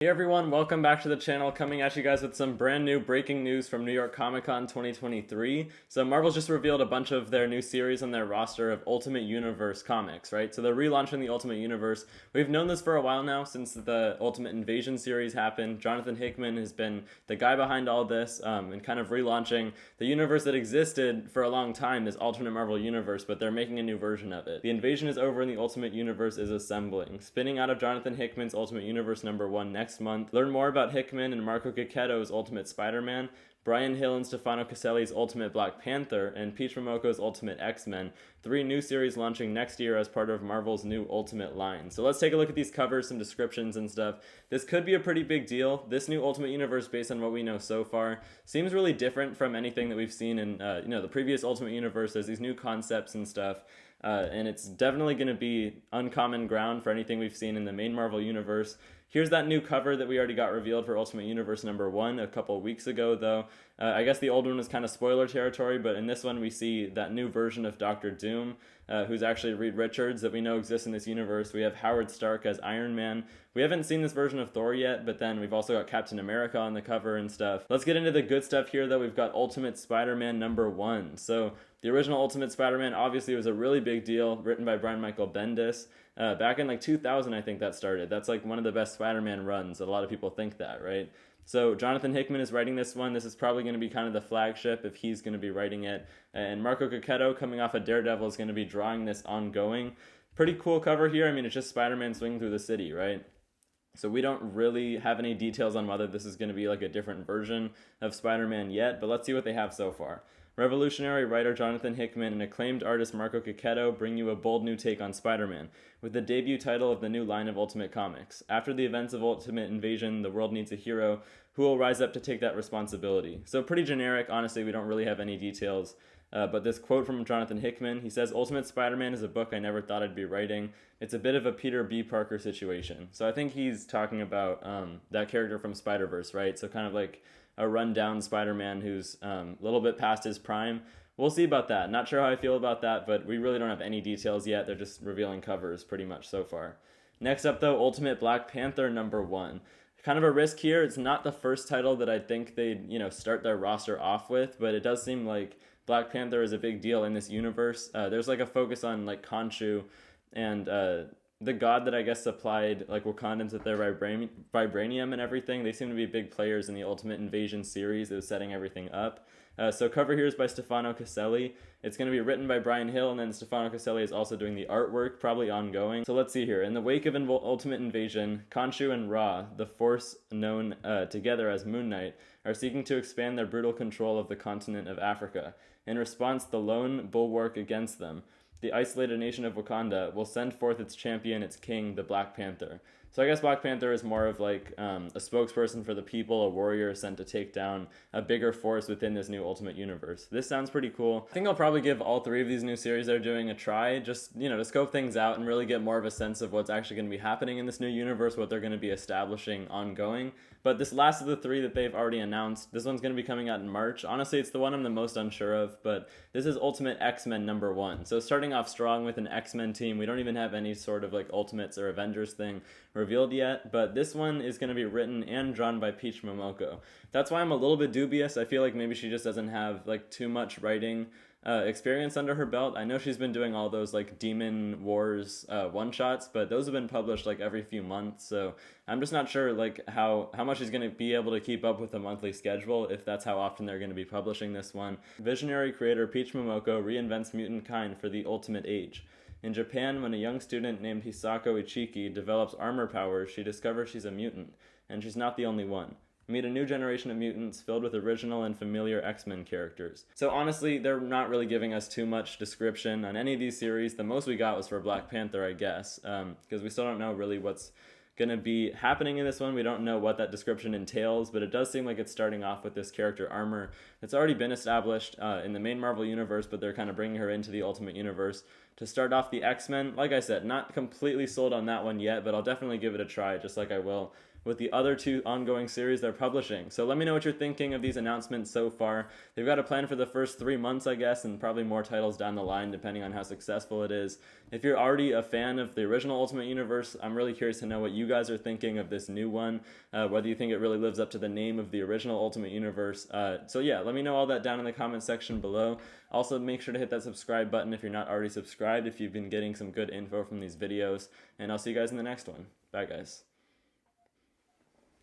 Hey everyone, welcome back to the channel, coming at you guys with some brand new breaking news from New York Comic Con 2023. So Marvel's just revealed a bunch of their new series on their roster of Ultimate Universe comics, right? So they're relaunching the Ultimate Universe. We've known this for a while now, since the Ultimate Invasion series happened. Jonathan Hickman has been the guy behind all this, and kind of relaunching the universe that existed for a long time, this alternate Marvel universe, but they're making a new version of it. The invasion is over and the Ultimate Universe is assembling. Spinning out of Jonathan Hickman's Ultimate Universe #1 next month. Learn more about Hickman and Marco Cecchetto's Ultimate Spider-Man, Brian Hill and Stefano Caselli's Ultimate Black Panther, and Peach Momoko's Ultimate X-Men. 3 new series launching next year as part of Marvel's new Ultimate line. So let's take a look at these covers, some descriptions and stuff. This could be a pretty big deal. This new Ultimate Universe, based on what we know so far, seems really different from anything that we've seen in the previous Ultimate Universe. There's these new concepts and stuff. And it's definitely going to be uncommon ground for anything we've seen in the main Marvel universe. Here's that new cover that we already got revealed for Ultimate Universe #1 a couple of weeks ago, though. I guess the old one was kind of spoiler territory, but in this one we see that new version of Doctor Doom, who's actually Reed Richards, that we know exists in this universe. We have Howard Stark as Iron Man. We haven't seen this version of Thor yet, but then we've also got Captain America on the cover and stuff. Let's get into the good stuff here, though. We've got Ultimate Spider-Man #1. So the original Ultimate Spider-Man obviously was a really big deal, written by Brian Michael Bendis. Back in 2000, I think that started. That's one of the best Spider-Man runs. A lot of people think that, right? So Jonathan Hickman is writing this one. This is probably going to be kind of the flagship if he's going to be writing it. And Marco Cecchetto, coming off of Daredevil, is going to be drawing this ongoing. Pretty cool cover here. I mean, it's just Spider-Man swinging through the city, right? So we don't really have any details on whether this is going to be a different version of Spider-Man yet, but let's see what they have so far. Revolutionary writer Jonathan Hickman and acclaimed artist Marco Cecchetto bring you a bold new take on Spider-Man, with the debut title of the new line of Ultimate Comics. After the events of Ultimate Invasion, the world needs a hero who will rise up to take that responsibility. So pretty generic, honestly, we don't really have any details. But this quote from Jonathan Hickman, he says, "Ultimate Spider-Man is a book I never thought I'd be writing. It's a bit of a Peter B. Parker situation." So I think he's talking about that character from Spider-Verse, right? So kind of like a rundown Spider-Man who's a little bit past his prime. We'll see about that. Not sure how I feel about that, but we really don't have any details yet. They're just revealing covers pretty much so far. Next up, though, Ultimate Black Panther #1. Kind of a risk here. It's not the first title that I think they'd start their roster off with, but it does seem like Black Panther is a big deal in this universe. There's a focus on Khonshu and the god that I guess supplied Wakandans with their vibranium and everything. They seem to be big players in the Ultimate Invasion series that was setting everything up. So cover here is by Stefano Caselli. It's going to be written by Brian Hill, and then Stefano Caselli is also doing the artwork, probably ongoing. So let's see here. In the wake of Ultimate Invasion, Khonshu and Ra, the force known together as Moon Knight, are seeking to expand their brutal control of the continent of Africa. In response, the lone bulwark against them, the isolated nation of Wakanda, will send forth its champion, its king, the Black Panther. So I guess Black Panther is more of a spokesperson for the people, a warrior sent to take down a bigger force within this new Ultimate Universe. This sounds pretty cool. I think I'll probably give all 3 of these new series they're doing a try, just, to scope things out and really get more of a sense of what's actually going to be happening in this new universe, what they're going to be establishing ongoing. But this last of the 3 that they've already announced, this one's going to be coming out in March. Honestly, it's the one I'm the most unsure of, but this is Ultimate X-Men #1. So starting off strong with an X-Men team. We don't even have any sort of Ultimates or Avengers thing revealed yet, but this one is going to be written and drawn by Peach Momoko. That's why I'm a little bit dubious. I feel like maybe she just doesn't have too much writing experience under her belt. I know she's been doing all those Demon Wars one-shots, but those have been published every few months, so I'm just not sure how much she's going to be able to keep up with the monthly schedule, if that's how often they're going to be publishing this one. Visionary creator Peach Momoko reinvents mutant kind for the ultimate age. In Japan, when a young student named Hisako Ichiki develops armor powers, she discovers she's a mutant, and she's not the only one. Meet a new generation of mutants filled with original and familiar X-Men characters. So honestly, they're not really giving us too much description on any of these series. The most we got was for Black Panther, I guess, because we still don't know really what's going to be happening in this one. We don't know what that description entails, but it does seem like it's starting off with this character armor that's already been established in the main Marvel universe, but they're kind of bringing her into the Ultimate Universe to start off the X-Men. Like I said, not completely sold on that one yet, but I'll definitely give it a try, just like I will with the other 2 ongoing series they're publishing. So let me know what you're thinking of these announcements so far. They've got a plan for the first 3 months, I guess, and probably more titles down the line depending on how successful it is. If you're already a fan of the original Ultimate Universe, I'm really curious to know what you guys are thinking of this new one, whether you think it really lives up to the name of the original Ultimate Universe. So yeah, let me know all that down in the comment section below. Also, make sure to hit that subscribe button if you're not already subscribed, if you've been getting some good info from these videos, and I'll see you guys in the next one. Bye, guys.